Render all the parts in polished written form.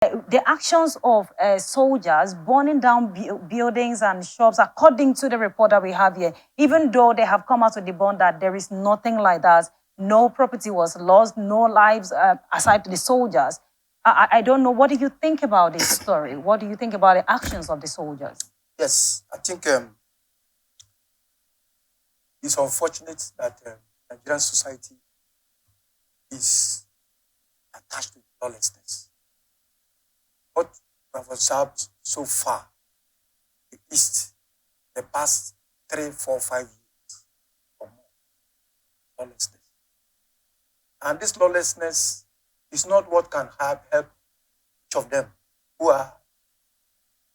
the actions of soldiers burning down buildings and shops, according to the report that we have here, even though they have come out to debunk that there is nothing like that, no property was lost, no lives aside the soldiers. I don't know. What do you think about this story? What do you think about the actions of the soldiers? Yes, I think it's unfortunate that Nigerian society is attached to lawlessness. What we have observed so far, the East, the past 3, 4, 5 years or more, lawlessness. And this lawlessness is not what can help each of them who are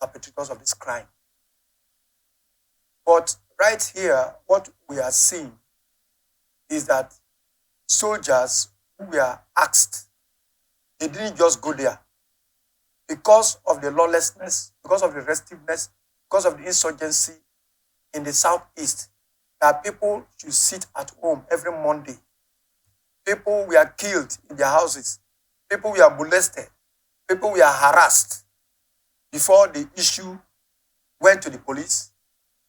perpetrators of this crime. But right here, what we are seeing is that soldiers who were asked, they didn't just go there. Because of the lawlessness, because of the restiveness, because of the insurgency in the southeast, that people should sit at home every Monday. People were killed in their houses. People were molested. People were harassed before the issue went to the police,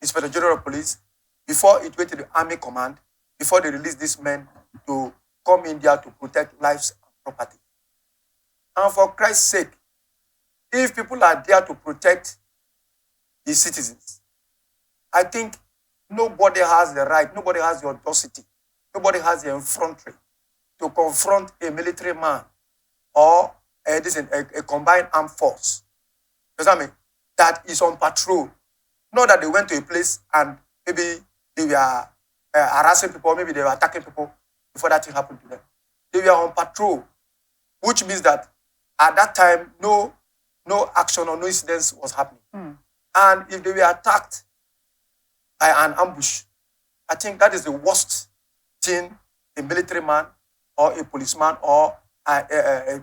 Inspector General of Police, before it went to the Army Command, before they released these men to come in there to protect lives and property. And for Christ's sake, if people are there to protect the citizens, I think nobody has the right, nobody has the audacity, nobody has the effrontery to confront a military man or a combined armed force. You know what I mean? That is on patrol. Not that they went to a place and maybe they were harassing people, maybe they were attacking people before that thing happened to them. They were on patrol, which means that at that time, no action or no incidents was happening. And if they were attacked by an ambush, I think that is the worst thing a military man or a policeman or a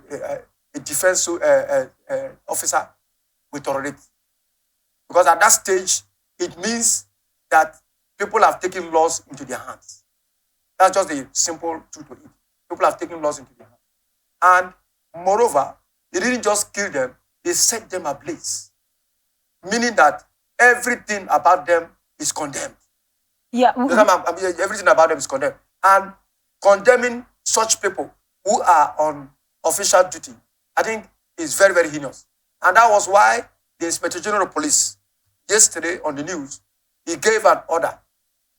defense officer will tolerate. Because at that stage, it means that people have taken laws into their hands. That's just the simple truth of it. People have taken laws into their hands. And moreover, they didn't just kill them, they set them ablaze. Meaning that everything about them is condemned. Yeah. Everything about them is condemned. And condemning such people who are on official duty, I think is very, very heinous. And that was why the Inspector General of Police, yesterday on the news, he gave an order,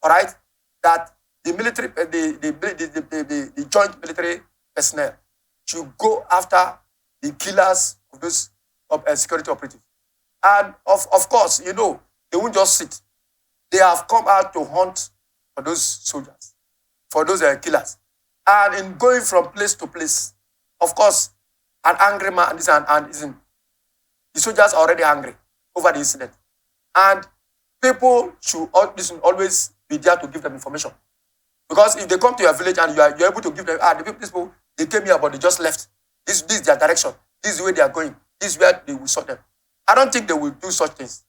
all right, that the military, the joint military personnel should go after the killers of those security operatives. And of course, you know, they won't just sit. They have come out to hunt for those soldiers, for those killers. And in going from place to place, of course, an angry man, the soldiers are already angry over the incident. And people should always be there to give them information. Because if they come to your village and you're able to give them, these people, they came here, but they just left. This is their direction. This is where they are going. This is where they will sort them. I don't think they will do such things.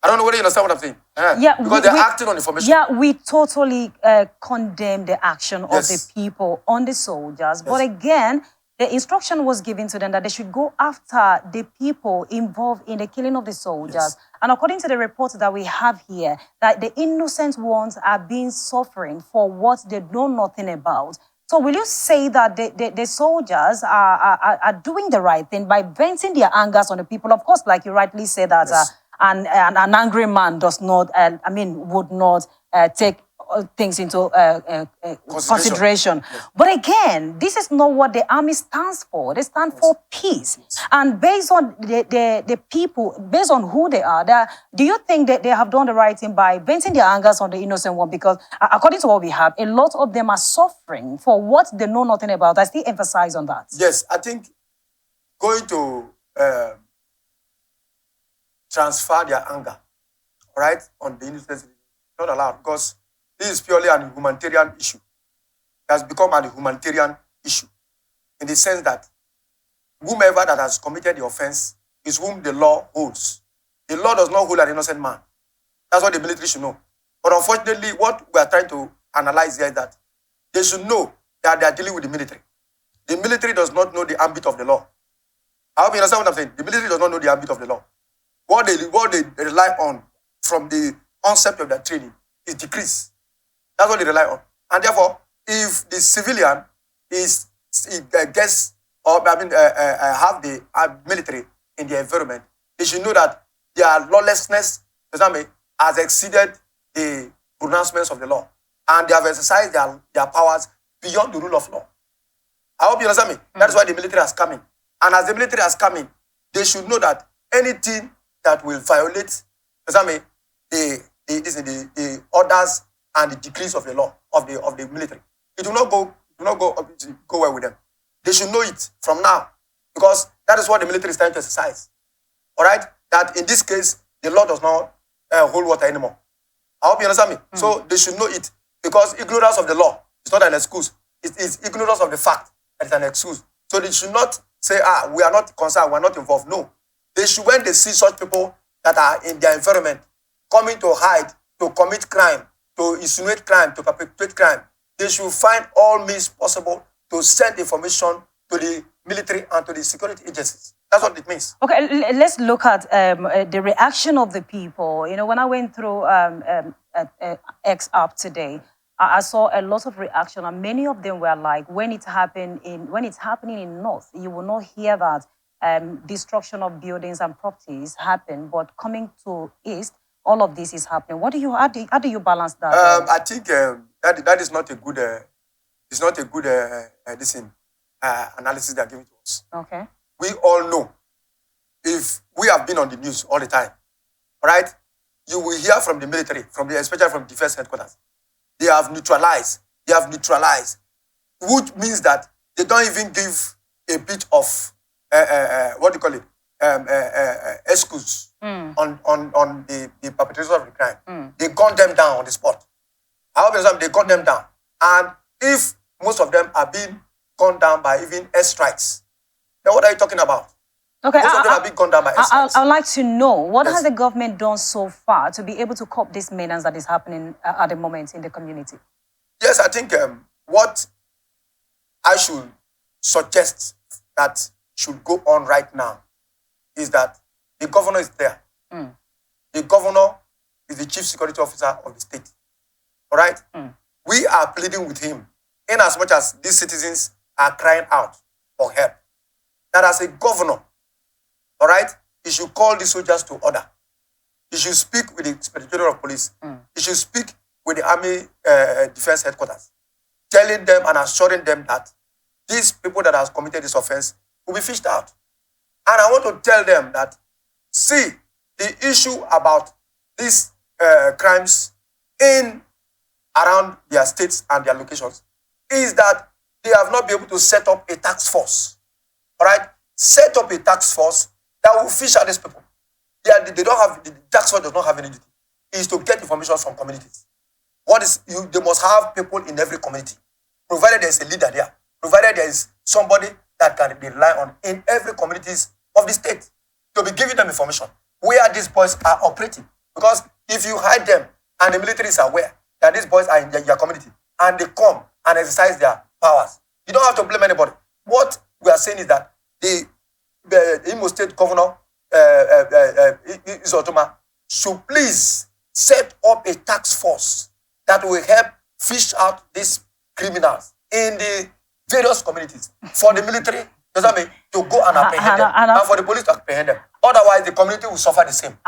I don't know whether you understand what I'm saying. Yeah, because they're acting on information. Yeah, we totally condemn the action of the people on the soldiers. Yes. But again, the instruction was given to them that they should go after the people involved in the killing of the soldiers. Yes. And according to the reports that we have here, that the innocent ones are being suffering for what they know nothing about. So will you say that the soldiers are doing the right thing by venting their angers on the people? Of course, like you rightly said that an angry man does not, would not take things into consideration. Yes. But again, this is not what the army stands for. They stand for peace. Yes. And based on the people, based on who they are, do you think that they have done the right thing by venting their angers on the innocent one? Because according to what we have, a lot of them are suffering for what they know nothing about. I still emphasize on that. Yes, I think going to transfer their anger, right, on the innocent is not allowed, because this is purely an humanitarian issue. It has become a humanitarian issue in the sense that whomever that has committed the offense is whom the law holds. The law does not hold an innocent man. That's what the military should know. But unfortunately, what we are trying to analyze here is that they should know that they are dealing with the military. The military does not know the ambit of the law. I hope you understand what I'm saying. The military does not know the ambit of the law. What they rely on from the onset of their training is decrease. That's what they rely on. And therefore, if the civilian gets or have the military in their environment, they should know that their lawlessness, has exceeded the pronouncements of the law, and they have exercised their powers beyond the rule of law. I hope you understand me. That is why the military has come in. And as the military has come in, they should know that anything that will violate the orders and the decrees of the law of the military, it will not go well with them. They should know it from now, because that is what the military is trying to exercise. All right, that in this case the law does not hold water anymore. I hope you understand me. So they should know it, because ignorance of the law is not an excuse. It is ignorance of the fact that it's an excuse. So they should not say, we are not concerned, we are not involved. No. They should, when they see such people that are in their environment coming to hide, to commit crime, to insinuate crime, to perpetrate crime, they should find all means possible to send information to the military and to the security agencies. That's what it means. Okay, let's look at the reaction of the people. You know, when I went through X app today, I saw a lot of reaction, and many of them were like, when it's happening in North, you will not hear that destruction of buildings and properties happen, but coming to East, all of this is happening. How do you balance that? I think that is not a good. It's not a good analysis they are giving to us. Okay. We all know, if we have been on the news all the time, right? You will hear from the military, especially from defense headquarters. They have neutralized, which means that they don't even give a bit of excuse on the perpetrators of the crime. They gun them down on the spot. I hope they gun them down. And if most of them are being gunned down by even airstrikes, then what are you talking about? Okay, most of them are being gunned down by airstrikes. I'd like to know, what has the government done so far to be able to cope this menace that is happening at the moment in the community? Yes, I think what I should suggest that should go on right now is that the governor is there. The governor is the chief security officer of the state. All right? We are pleading with him, in as much as these citizens are crying out for help, that as a governor, all right, he should call the soldiers to order. He should speak with the Inspector General of Police. He should speak with the Army Defense Headquarters, telling them and assuring them that these people that have committed this offense will be fished out. And I want to tell them that, see, the issue about these crimes in around their states and their locations is that they have not been able to set up a task force. All right? Set up a task force that will fish out these people. They don't have, the task force does not have any duty. It is to get information from communities. They must have people in every community, provided there is a leader there, provided there is somebody that can be relied on in every communities of the state to be giving them information where these boys are operating. Because if you hide them and the military is aware that these boys are in your community and they come and exercise their powers, you don't have to blame anybody. What we are saying is that the Imo State Governor Izotoma should please set up a task force that will help fish out these criminals in the various communities, for the military to go and apprehend them, and for the police to apprehend them. Otherwise, the community will suffer the same.